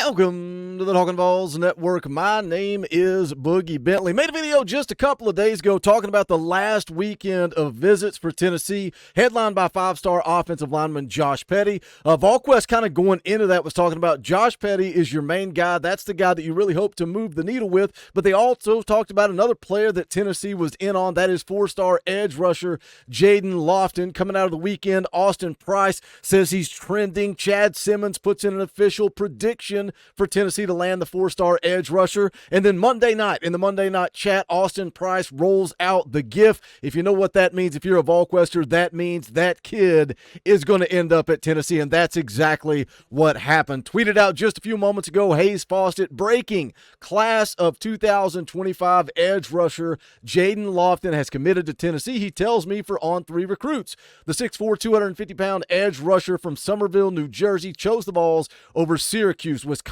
Welcome to the Talkin VAWLS Network. My name is Boogie Bentley. Made a video just a couple of days ago talking about the last weekend of visits for Tennessee, headlined by five-star offensive lineman Josh Petty. VolQuest kind of going into that was talking about Josh Petty is your main guy. That's the guy that you really hope to move the needle with. But they also talked about another player that Tennessee was in on. That is four-star edge rusher Jayden Loftin. Coming out of the weekend, Austin Price says he's trending. Chad Simmons puts in an official prediction for Tennessee to land the four-star edge rusher. And then Monday night, in the Monday night chat, Austin Price rolls out the GIF. If you know what that means, if you're a VolQuester, that means that kid is going to end up at Tennessee, and that's exactly what happened. Tweeted out just a few moments ago, Hayes Fawcett breaking class of 2025 edge rusher Jayden Loftin has committed to Tennessee. He tells me for On3 recruits. The 6'4", 250-pound edge rusher from Somerville, New Jersey, chose the Vols over Syracuse, Wisconsin,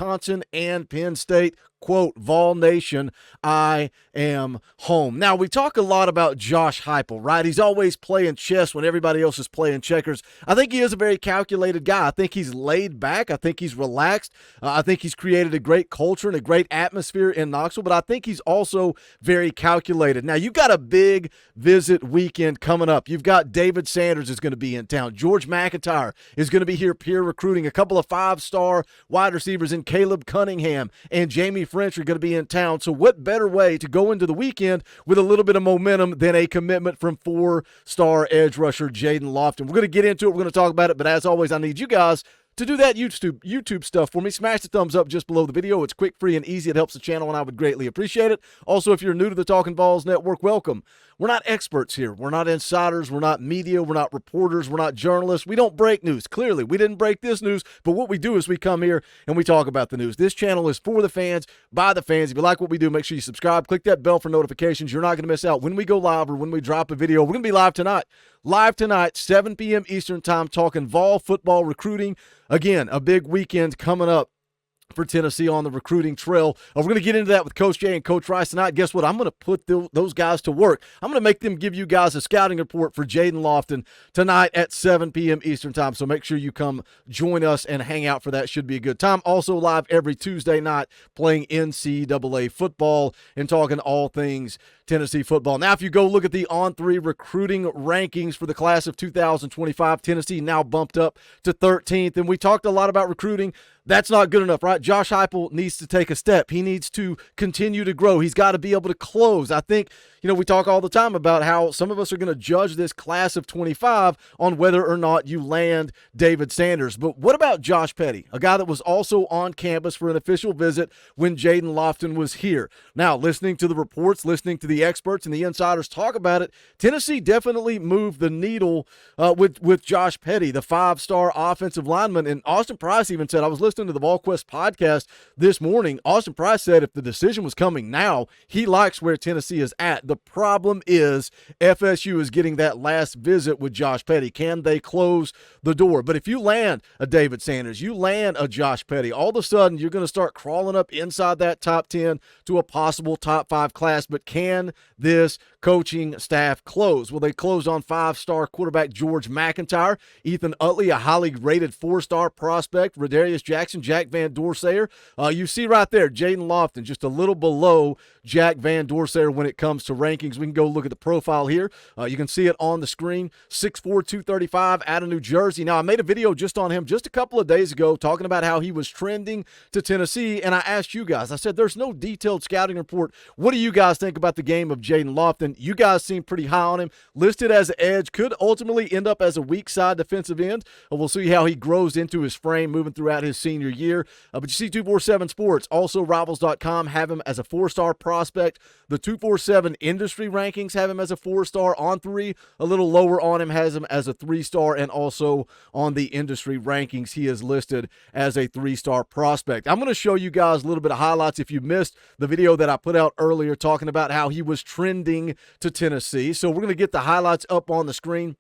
and Penn State. Quote, Vol Nation, I am home. Now, we talk a lot about Josh Heupel, right? He's always playing chess when everybody else is playing checkers. I think he is a very calculated guy. I think he's laid back. I think he's relaxed. I think he's created a great culture and a great atmosphere in Knoxville, but I think he's also very calculated. Now, you've got a big visit weekend coming up. You've got David Sanders is going to be in town. George McIntyre is going to be here peer recruiting. A couple of five-star wide receivers in Caleb Cunningham and Jamie French are going to be in town. So what better way to go into the weekend with a little bit of momentum than a commitment from four-star edge rusher Jayden Loftin? We're going to get into it. We're going to talk about it. But as always, I need you guys to do that YouTube stuff for me. Smash the thumbs up just below the video. It's quick, free, and easy. It helps the channel, and I would greatly appreciate it. Also, if you're new to the Talkin VAWLS Network, welcome. We're not experts here. We're not insiders. We're not media. We're not reporters. We're not journalists. We don't break news. Clearly, we didn't break this news, but what we do is we come here and we talk about the news. This channel is for the fans, by the fans. If you like what we do, make sure you subscribe. Click that bell for notifications. You're not going to miss out when we go live or when we drop a video. We're going to be live tonight. Live tonight, 7 p.m. Eastern time, talking Vol football recruiting. Again, a big weekend coming up for Tennessee on the recruiting trail. We're going to get into that with Coach Jay and Coach Rice tonight. Guess what? I'm going to put those guys to work. I'm going to make them give you guys a scouting report for Jayden Loftin tonight at 7 p.m. Eastern time. So make sure you come join us and hang out for that. Should be a good time. Also live every Tuesday night playing NCAA football and talking all things Tennessee football. Now, if you go look at the On3 recruiting rankings for the class of 2025, Tennessee now bumped up to 13th. And we talked a lot about recruiting. That's not good enough, right? Josh Heupel needs to take a step. He needs to continue to grow. He's got to be able to close. I think, we talk all the time about how some of us are going to judge this class of 25 on whether or not you land David Sanders. But what about Josh Petty, a guy that was also on campus for an official visit when Jayden Loftin was here? Now, listening to the reports, listening to the experts and the insiders talk about it, Tennessee definitely moved the needle with Josh Petty, the five-star offensive lineman. And Austin Price even said, I was listening to the VolQuest podcast this morning, Austin Price said if the decision was coming now, he likes where Tennessee is at. The problem is FSU is getting that last visit with Josh Petty. Can they close the door? But if you land a David Sanders, you land a Josh Petty, all of a sudden you're going to start crawling up inside that top 10 to a possible top 5 class. But can this coaching staff close? Well, they closed on five-star quarterback George McIntyre, Ethan Utley, a highly rated four-star prospect, Rodarius Jackson, Jack Van Dorsayer. You see right there, Jayden Loftin just a little below Jack Van Dorsayer when it comes to rankings. We can go look at the profile here. You can see it on the screen. 6'4", 235 out of New Jersey. Now, I made a video just on him just a couple of days ago talking about how he was trending to Tennessee, and I asked you guys, I said, there's no detailed scouting report. What do you guys think about the game of Jayden Loftin? You guys seem pretty high on him. Listed as an edge, could ultimately end up as a weak side defensive end. We'll see how he grows into his frame moving throughout his senior year. But you see 247 Sports, also Rivals.com, have him as a four-star prospect. The 247 industry rankings have him as a four-star. On3, a little lower on him, has him as a three-star. And also on the industry rankings, he is listed as a three-star prospect. I'm going to show you guys a little bit of highlights if you missed the video that I put out earlier talking about how he was trending to Tennessee. So we're going to get the highlights up on the screen.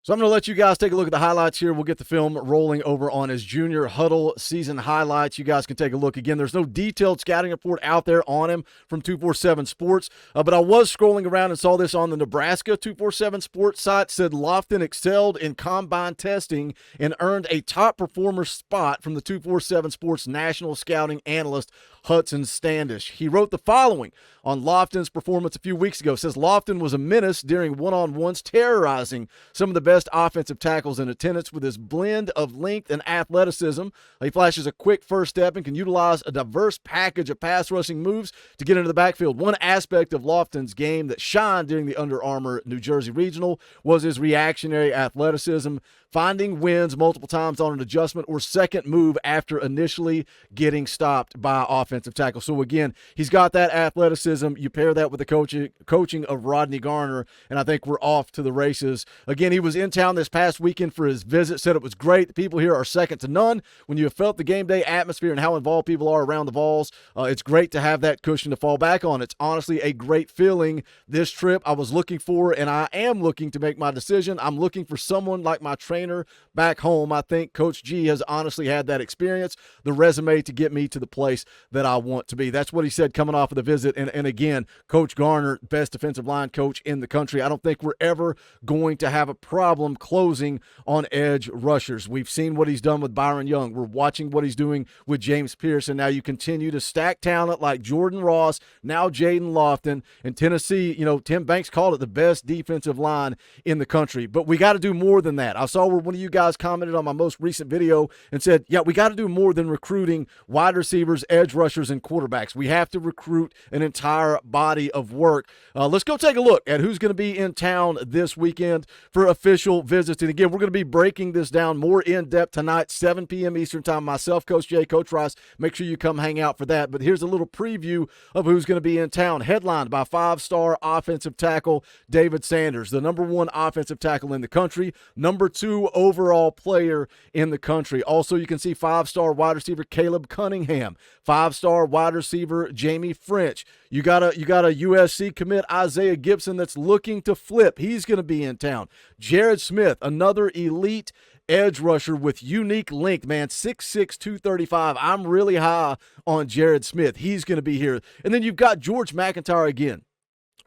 So I'm going to let you guys take a look at the highlights here. We'll get the film rolling over on his junior huddle season highlights. You guys can take a look. Again, there's no detailed scouting report out there on him from 247 Sports, but I was scrolling around and saw this on the Nebraska 247 Sports site. Said Loftin excelled in combine testing and earned a top performer spot from the 247 Sports national scouting analyst Hudson Standish. He wrote the following on Loftin's performance a few weeks ago. Says Loftin was a menace during one-on-ones, terrorizing some of the best offensive tackles in attendance with his blend of length and athleticism. He flashes a quick first step and can utilize a diverse package of pass rushing moves to get into the backfield. One aspect of Loftin's game that shined during the Under Armour New Jersey Regional was his reactionary athleticism, finding wins multiple times on an adjustment or second move after initially getting stopped by offensive tackle. So again, he's got that athleticism. You pair that with the coaching of Rodney Garner, and I think we're off to the races. Again, he was in town this past weekend for his visit, said it was great. The people here are second to none. When you have felt the game day atmosphere and how involved people are around the Vols, it's great to have that cushion to fall back on. It's honestly a great feeling. This trip I was looking for, and I am looking to make my decision. I'm looking for someone like my trainer back home. I think Coach G has honestly had that experience, the resume to get me to the place that I want to be. That's what he said coming off of the visit. And again, Coach Garner, best defensive line coach in the country. I don't think we're ever going to have a problem closing on edge rushers. We've seen what he's done with Byron Young. We're watching what he's doing with James Pierce. And now you continue to stack talent like Jordan Ross, now Jayden Loftin. In Tennessee, Tim Banks called it the best defensive line in the country. But we got to do more than that. I saw where one of you guys commented on my most recent video and said, yeah, we got to do more than recruiting wide receivers, edge rushers, and quarterbacks. We have to recruit an entire body of work. Let's go take a look at who's going to be in town this weekend for official visits. And again, we're going to be breaking this down more in depth tonight, 7 p.m. Eastern time. Myself, Coach Jay, Coach Rice, make sure you come hang out for that. But here's a little preview of who's going to be in town, headlined by 5-star offensive tackle David Sanders, the number 1 offensive tackle in the country, number 2 overall player in the country. Also, you can see 5-star wide receiver Caleb Cunningham, 5-star wide receiver Jamie French. You got a USC commit Isaiah Gibson that's looking to flip. He's going to be in town. Jared Smith, another elite edge rusher with unique length, man, 6'6", 235. I'm really high on Jared Smith. He's going to be here. And then you've got George McIntyre again.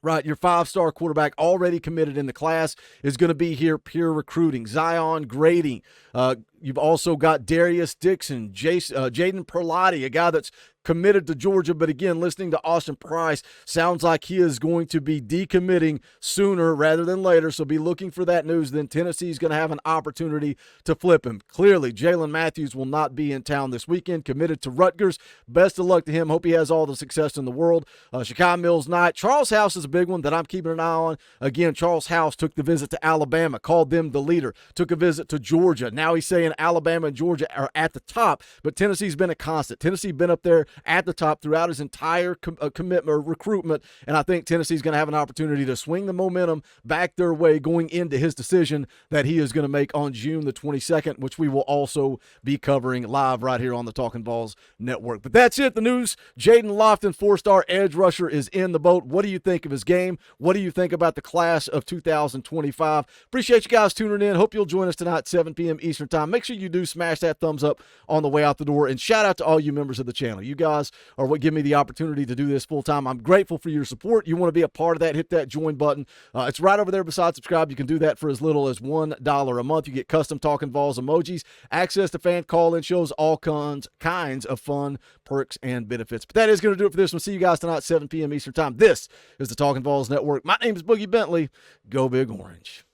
Right, your 5-star quarterback already committed in the class is going to be here, pure recruiting. Zion Grady. You've also got Darius Dixon, Jaden Perlotti, a guy that's committed to Georgia, but again, listening to Austin Price, sounds like he is going to be decommitting sooner rather than later, so be looking for that news. Then Tennessee's going to have an opportunity to flip him. Clearly, Jalen Matthews will not be in town this weekend, committed to Rutgers. Best of luck to him. Hope he has all the success in the world. Chicago Mills Knight. Charles House is a big one that I'm keeping an eye on. Again, Charles House took the visit to Alabama, called them the leader, took a visit to Georgia. Now he's saying Alabama and Georgia are at the top, but Tennessee's been a constant. Tennessee been up there at the top throughout his entire commitment or recruitment, and I think Tennessee's going to have an opportunity to swing the momentum back their way going into his decision that he is going to make on June the 22nd, which we will also be covering live right here on the Talkin VAWLS Network. But that's it, the news. Jayden Loftin, 4-star edge rusher, is in the boat. What do you think of his game? What do you think about the class of 2025? Appreciate you guys tuning in. Hope you'll join us tonight, 7 p.m. Eastern time. Make sure you do smash that thumbs up on the way out the door, and shout out to all you members of the channel. You guys are what give me the opportunity to do this full time. I'm grateful for your support. You want to be a part of that, hit that join button. It's right over there beside subscribe. You can do that for as little as $1 a month. You get custom Talkin VAWLS emojis, access to fan call-in shows, all kinds of fun perks and benefits. But that is going to do it for this one. See you guys tonight, 7 p.m. Eastern time. This is the Talkin VAWLS Network. My name is Boogie Bentley. Go Big Orange.